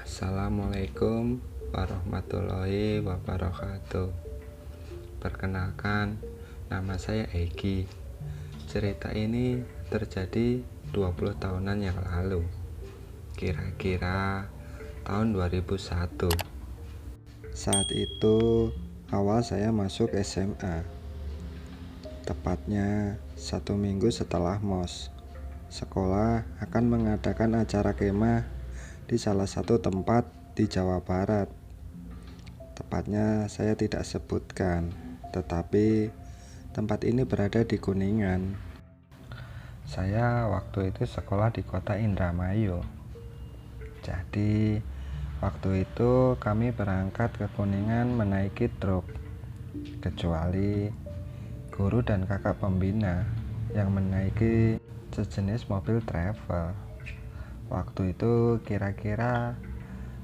Assalamualaikum warahmatullahi wabarakatuh. Perkenalkan, nama saya Egi. Cerita ini terjadi 20 tahunan yang lalu, kira-kira tahun 2001. Saat itu awal saya masuk SMA, tepatnya 1 minggu setelah MOS. Sekolah akan mengadakan acara kemah di salah satu tempat di Jawa Barat. Tepatnya saya tidak sebutkan, tetapi tempat ini berada di Kuningan. Saya waktu itu sekolah di kota Indramayu. Jadi waktu itu kami berangkat ke Kuningan menaiki truk, kecuali guru dan kakak pembina yang menaiki sejenis mobil travel. Waktu itu kira-kira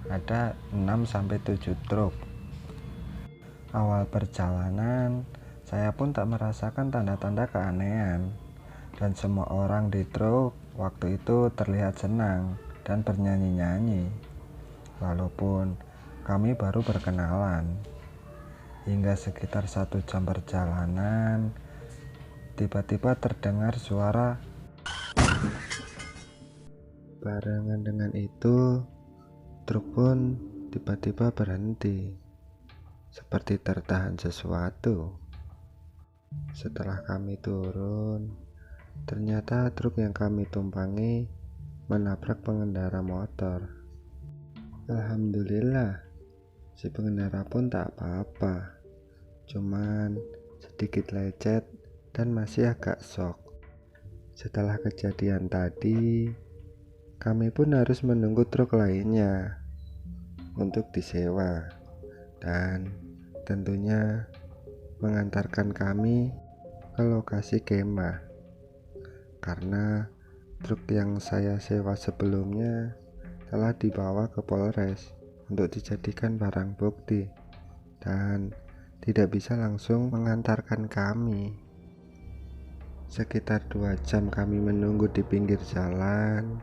ada 6-7 truk. Awal perjalanan saya pun tak merasakan tanda-tanda keanehan, dan semua orang di truk waktu itu terlihat senang dan bernyanyi-nyanyi, walaupun kami baru berkenalan. Hingga sekitar 1 jam perjalanan, tiba-tiba terdengar suara. Barengan dengan itu, truk pun tiba-tiba berhenti, seperti tertahan sesuatu. Setelah kami turun, ternyata truk yang kami tumpangi menabrak pengendara motor. Alhamdulillah, si pengendara pun tak apa-apa, cuman sedikit lecet dan masih agak shock. Setelah kejadian tadi, kami pun harus menunggu truk lainnya untuk disewa dan tentunya mengantarkan kami ke lokasi kemah, karena truk yang saya sewa sebelumnya telah dibawa ke Polres untuk dijadikan barang bukti dan tidak bisa langsung mengantarkan kami. Sekitar 2 jam kami menunggu di pinggir jalan.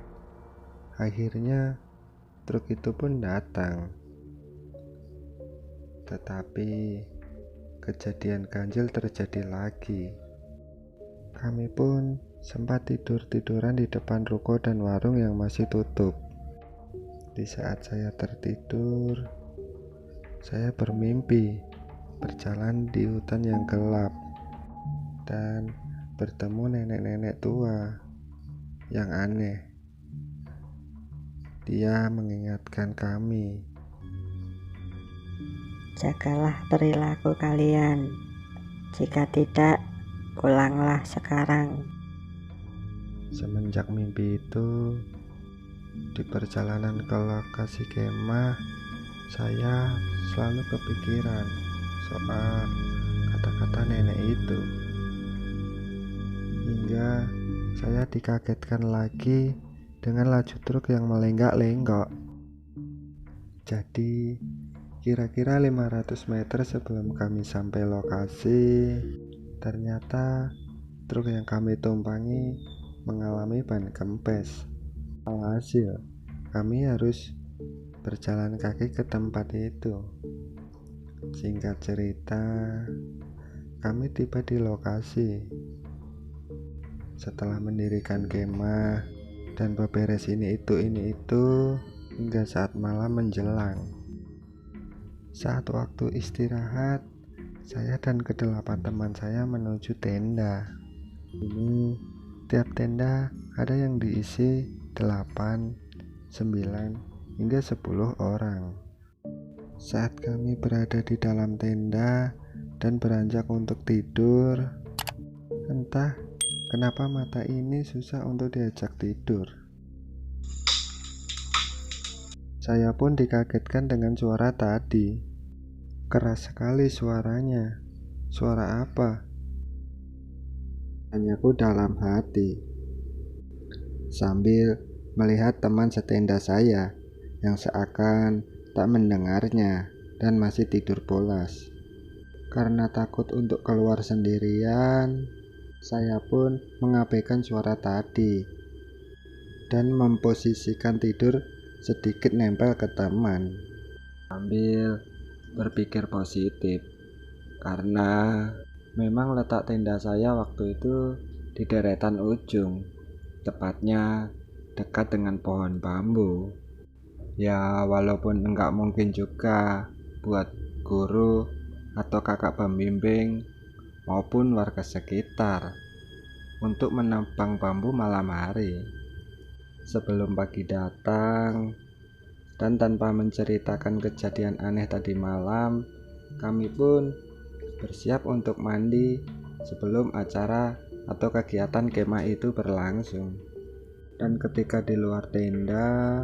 Akhirnya truk itu pun datang. Tetapi kejadian ganjil terjadi lagi. Kami pun sempat tidur-tiduran di depan ruko dan warung yang masih tutup. Di saat saya tertidur, saya bermimpi berjalan di hutan yang gelap dan bertemu nenek-nenek tua yang aneh. Dia mengingatkan kami, jagalah perilaku kalian. Jika tidak, pulanglah sekarang. Semenjak mimpi itu, di perjalanan ke lokasi kemah, saya selalu kepikiran soal kata-kata nenek itu. Hingga saya dikagetkan lagi dengan laju truk yang melenggak-lenggok. Jadi kira-kira 500 meter sebelum kami sampai lokasi, ternyata truk yang kami tumpangi mengalami ban kempes. Alhasil kami harus berjalan kaki ke tempat itu. Singkat cerita, kami tiba di lokasi. Setelah mendirikan kemah dan beberes ini itu hingga saat malam menjelang. Saat waktu istirahat, saya dan ke-8 teman saya menuju tenda. Ini tiap tenda ada yang diisi 8, 9, hingga 10 orang. Saat kami berada di dalam tenda dan beranjak untuk tidur, entah kenapa mata ini susah untuk diajak tidur. Saya pun dikagetkan dengan suara tadi. Keras sekali suaranya. Suara apa? Tanyaku dalam hati, sambil melihat teman setenda saya yang seakan tak mendengarnya dan masih tidur pulas. Karena takut untuk keluar sendirian, saya pun mengabaikan suara tadi. dan memposisikan tidur sedikit nempel ke teman sambil berpikir positif, karena memang letak tenda saya waktu itu di deretan ujung, tepatnya dekat dengan pohon bambu. Ya walaupun enggak mungkin juga buat guru atau kakak pembimbing maupun warga sekitar untuk menebang bambu malam hari. Sebelum pagi datang dan tanpa menceritakan kejadian aneh tadi malam, kami pun bersiap untuk mandi sebelum acara atau kegiatan kemah itu berlangsung. Dan ketika di luar tenda,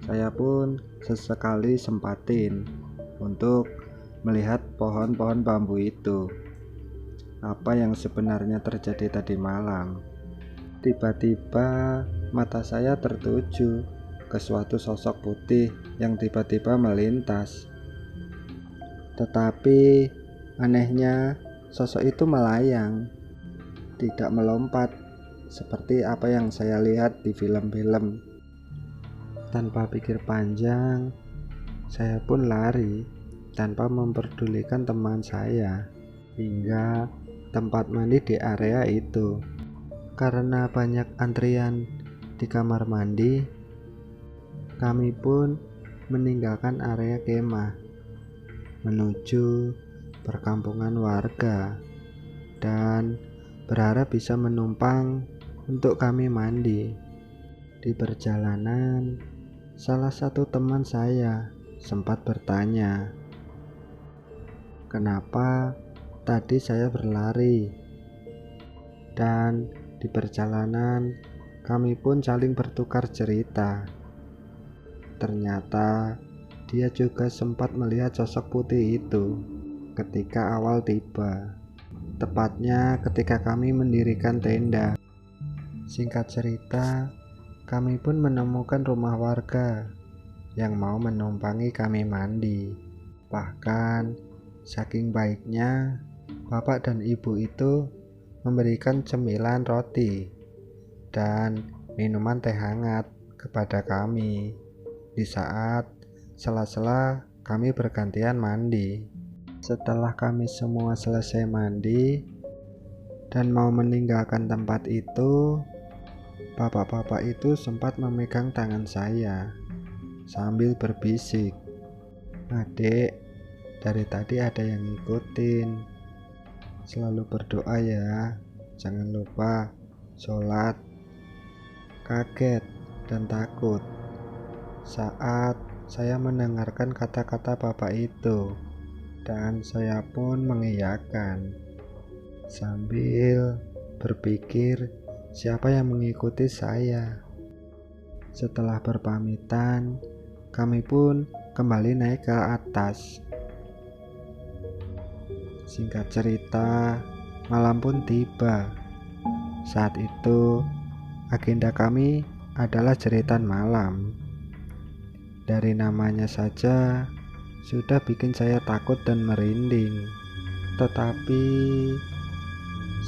saya pun sesekali sempatin untuk melihat pohon-pohon bambu itu. Apa yang sebenarnya terjadi tadi malam? Tiba-tiba mata saya tertuju ke suatu sosok putih yang tiba-tiba melintas. Tetapi anehnya sosok itu melayang, tidak melompat seperti apa yang saya lihat di film-film. Tanpa pikir panjang, saya pun lari tanpa memperdulikan teman saya hingga tempat mandi di area itu. Karena banyak antrian di kamar mandi, kami pun meninggalkan area kemah menuju perkampungan warga dan berharap bisa menumpang untuk kami mandi. Di perjalanan, salah satu teman saya sempat bertanya, kenapa tadi saya berlari? Dan di perjalanan kami pun saling bertukar cerita. Ternyata dia juga sempat melihat sosok putih itu ketika awal tiba, tepatnya ketika kami mendirikan tenda. Singkat cerita, kami pun menemukan rumah warga yang mau menumpangi kami mandi. Bahkan saking baiknya, bapak dan ibu itu memberikan cemilan roti dan minuman teh hangat kepada kami di saat sela-sela kami bergantian mandi. Setelah kami semua selesai mandi dan mau meninggalkan tempat itu, bapak-bapak itu sempat memegang tangan saya sambil berbisik, "Adik, dari tadi ada yang ngikutin. Selalu berdoa ya, jangan lupa sholat." Kaget dan takut saat saya mendengarkan kata-kata bapak itu, dan saya pun mengiyakan sambil berpikir siapa yang mengikuti saya. Setelah berpamitan, kami pun kembali naik ke atas. Singkat cerita, malam pun tiba. Saat itu, agenda kami adalah jeritan malam. Dari namanya saja, sudah bikin saya takut dan merinding. Tetapi,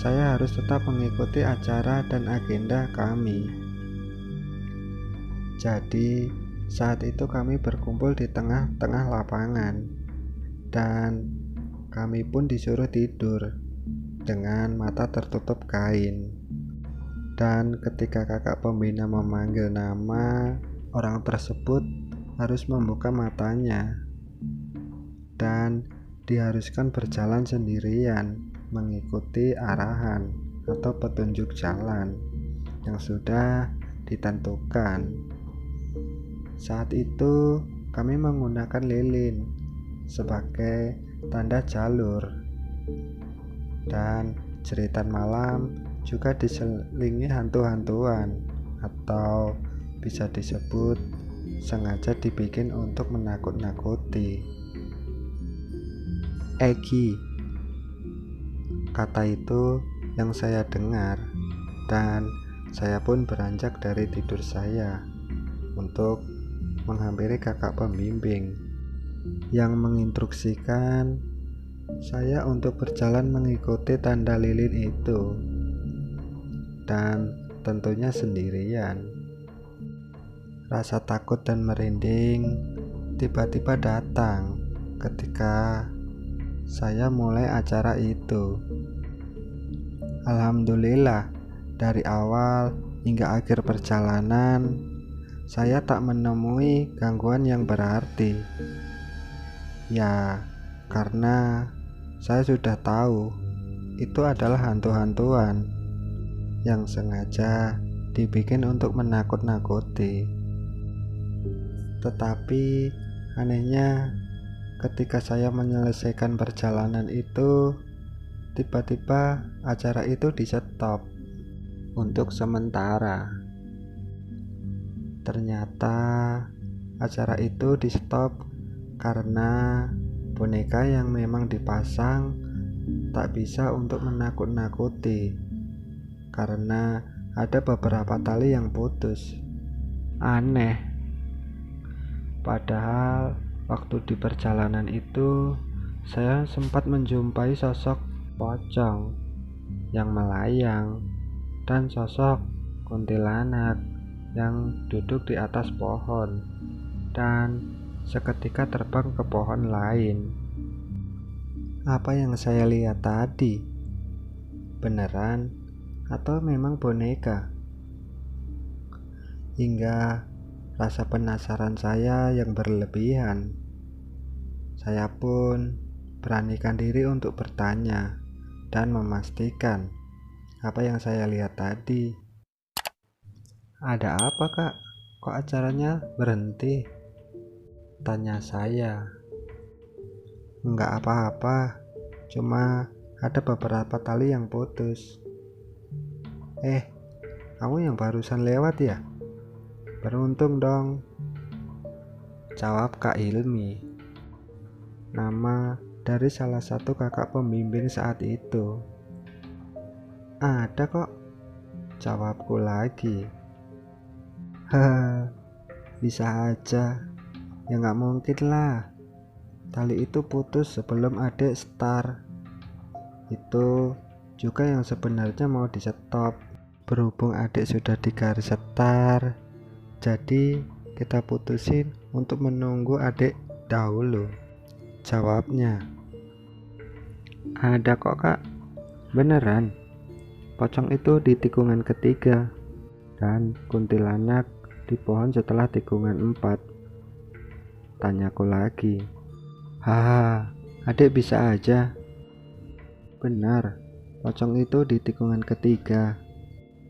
saya harus tetap mengikuti acara dan agenda kami. Jadi, saat itu kami berkumpul di tengah-tengah lapangan. Dan kami pun disuruh tidur dengan mata tertutup kain. Dan ketika kakak pembina memanggil nama, orang tersebut harus membuka matanya dan diharuskan berjalan sendirian mengikuti arahan atau petunjuk jalan yang sudah ditentukan. Saat itu kami menggunakan lilin sebagai tanda jalur, dan jeritan malam juga diselingi hantu-hantuan atau bisa disebut sengaja dibikin untuk menakut-nakuti. Egi, kata itu yang saya dengar, dan saya pun beranjak dari tidur saya untuk menghampiri kakak pembimbing yang menginstruksikan saya untuk berjalan mengikuti tanda lilin itu, dan tentunya sendirian. Rasa takut dan merinding tiba-tiba datang ketika saya mulai acara itu. Alhamdulillah, dari awal hingga akhir perjalanan saya tak menemui gangguan yang berarti. Ya, karena saya sudah tahu itu adalah hantu-hantuan yang sengaja dibikin untuk menakut-nakuti. Tetapi anehnya, ketika saya menyelesaikan perjalanan itu, tiba-tiba acara itu di-stop untuk sementara. Ternyata acara itu di-stop karena boneka yang memang dipasang tak bisa untuk menakut-nakuti karena ada beberapa tali yang putus. Aneh. Padahal waktu di perjalanan itu saya sempat menjumpai sosok pocong yang melayang dan sosok kuntilanak yang duduk di atas pohon dan seketika terbang ke pohon lain. Apa yang saya lihat tadi beneran atau memang boneka? Hingga rasa penasaran saya yang berlebihan, saya pun beranikan diri untuk bertanya dan memastikan apa yang saya lihat tadi. "Ada apa, Kak? Kok acaranya berhenti?" tanya saya. "Enggak apa-apa, cuma ada beberapa tali yang putus." Kamu yang barusan lewat ya? Beruntung dong," jawab Kak Hilmi, nama dari salah satu kakak pembimbing saat itu. "Ada kok," jawabku lagi. "Haha, bisa aja. Ya nggak mungkin lah. Tali itu putus sebelum adik start. Itu juga yang sebenarnya mau di stop. Berhubung adik sudah di garis start, jadi kita putusin untuk menunggu adik dahulu," jawabnya. "Ada kok, Kak. Beneran. Pocong itu di tikungan ketiga dan kuntilanak di pohon setelah tikungan 4, tanyaku lagi. "Haha, adik bisa aja." "Benar, pocong itu di tikungan ketiga.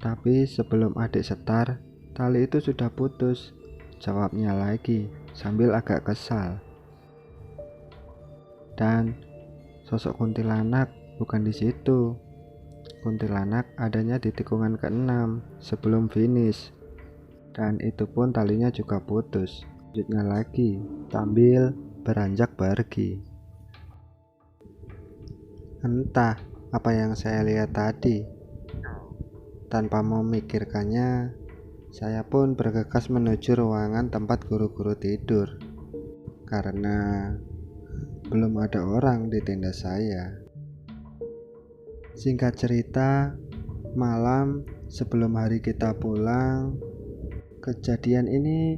Tapi sebelum adik setar, tali itu sudah putus," jawabnya lagi sambil agak kesal. "Dan sosok kuntilanak bukan di situ. Kuntilanak adanya di tikungan ke-6 sebelum finish. Dan itu pun talinya juga putus," lanjutnya lagi sambil beranjak pergi. Entah apa yang saya lihat tadi. Tanpa memikirkannya, saya pun bergegas menuju ruangan tempat guru-guru tidur karena belum ada orang di tenda saya. Singkat cerita, malam sebelum hari kita pulang, kejadian ini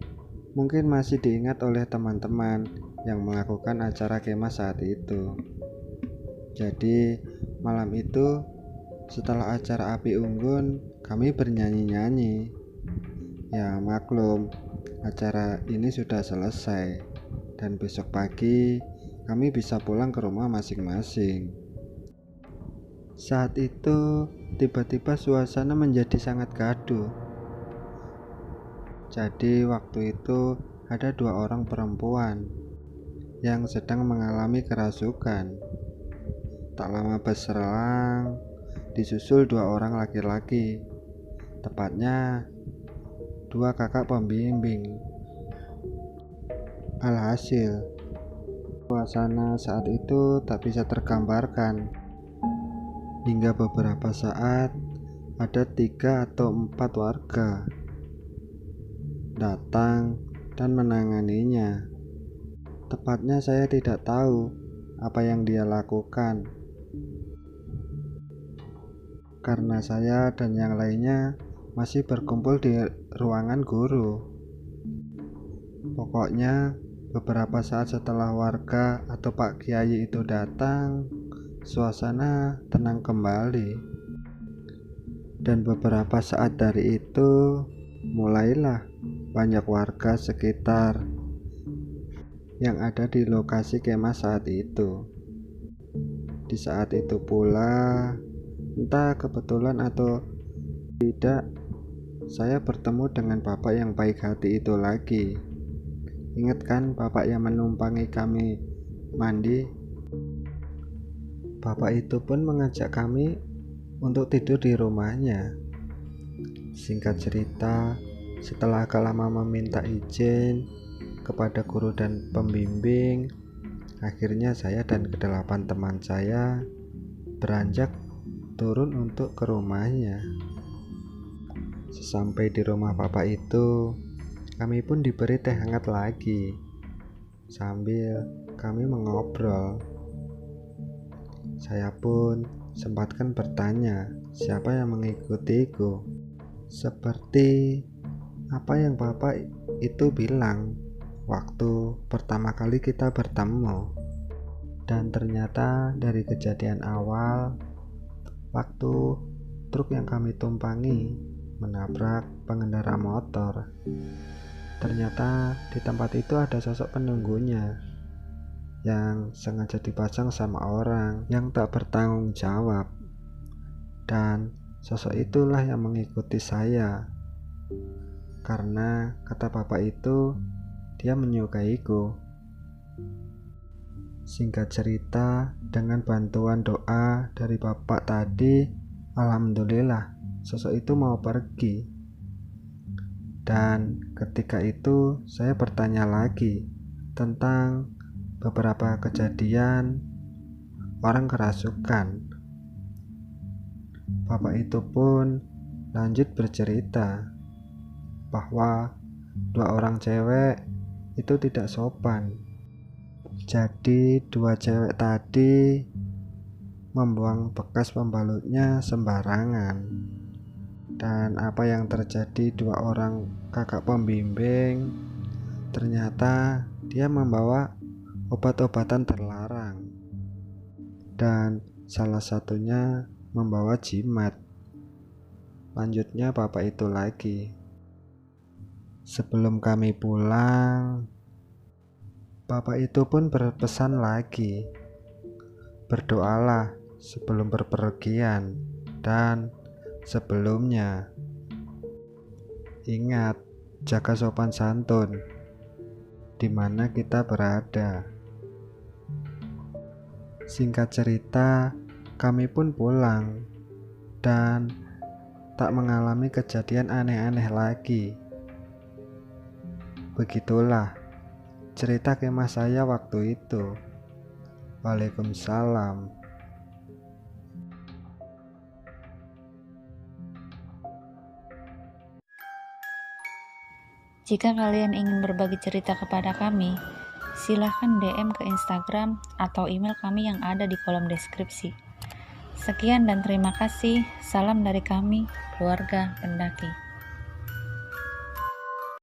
mungkin masih diingat oleh teman-teman yang melakukan acara kemah saat itu. Jadi malam itu setelah acara api unggun, kami bernyanyi-nyanyi. Ya maklum, acara ini sudah selesai dan besok pagi kami bisa pulang ke rumah masing-masing. Saat itu tiba-tiba suasana menjadi sangat gaduh. Jadi waktu itu ada 2 orang perempuan yang sedang mengalami kerasukan. Tak lama berselang disusul 2 orang laki-laki, tepatnya 2 kakak pembimbing. Alhasil, suasana saat itu tak bisa tergambarkan. Hingga beberapa saat ada 3 atau 4 warga datang dan menanganinya. Tepatnya saya tidak tahu apa yang dia lakukan, karena saya dan yang lainnya masih berkumpul di ruangan guru. Pokoknya beberapa saat setelah warga atau Pak Kiai itu datang, suasana tenang kembali. Dan beberapa saat dari itu mulailah banyak warga sekitar yang ada di lokasi kemah saat itu. Di saat itu pula, entah kebetulan atau tidak, saya bertemu dengan bapak yang baik hati itu lagi. Ingat kan bapak yang menumpangi kami mandi? Bapak itu pun mengajak kami untuk tidur di rumahnya. Singkat cerita, setelah agak lama meminta izin kepada guru dan pembimbing, akhirnya saya dan kedelapan teman saya beranjak turun untuk ke rumahnya. Sesampai di rumah bapak itu, kami pun diberi teh hangat lagi sambil kami mengobrol. Saya pun sempatkan bertanya siapa yang mengikutiku, seperti apa yang bapak itu bilang waktu pertama kali kita bertemu. Dan ternyata dari kejadian awal, waktu truk yang kami tumpangi menabrak pengendara motor, ternyata di tempat itu ada sosok penunggunya yang sengaja dipasang sama orang yang tak bertanggung jawab. Dan sosok itulah yang mengikuti saya, karena kata bapak itu dia menyukaiku. Singkat cerita, dengan bantuan doa dari bapak tadi, alhamdulillah sosok itu mau pergi. Dan ketika itu saya bertanya lagi tentang beberapa kejadian orang kerasukan. Bapak itu pun lanjut bercerita bahwa 2 orang cewek itu tidak sopan. Jadi 2 cewek tadi membuang bekas pembalutnya sembarangan. Dan apa yang terjadi, 2 orang kakak pembimbing ternyata dia membawa obat-obatan terlarang, dan salah satunya membawa jimat. Lanjutnya bapak itu lagi, sebelum kami pulang, bapak itu pun berpesan lagi, berdoalah sebelum berpergian, dan sebelumnya ingat jaga sopan santun di mana kita berada. Singkat cerita, kami pun pulang dan tak mengalami kejadian aneh-aneh lagi. Begitulah cerita kemah saya waktu itu. Waalaikumsalam. Jika kalian ingin berbagi cerita kepada kami, silahkan DM ke Instagram atau email kami yang ada di kolom deskripsi. Sekian dan terima kasih. Salam dari kami, keluarga pendaki.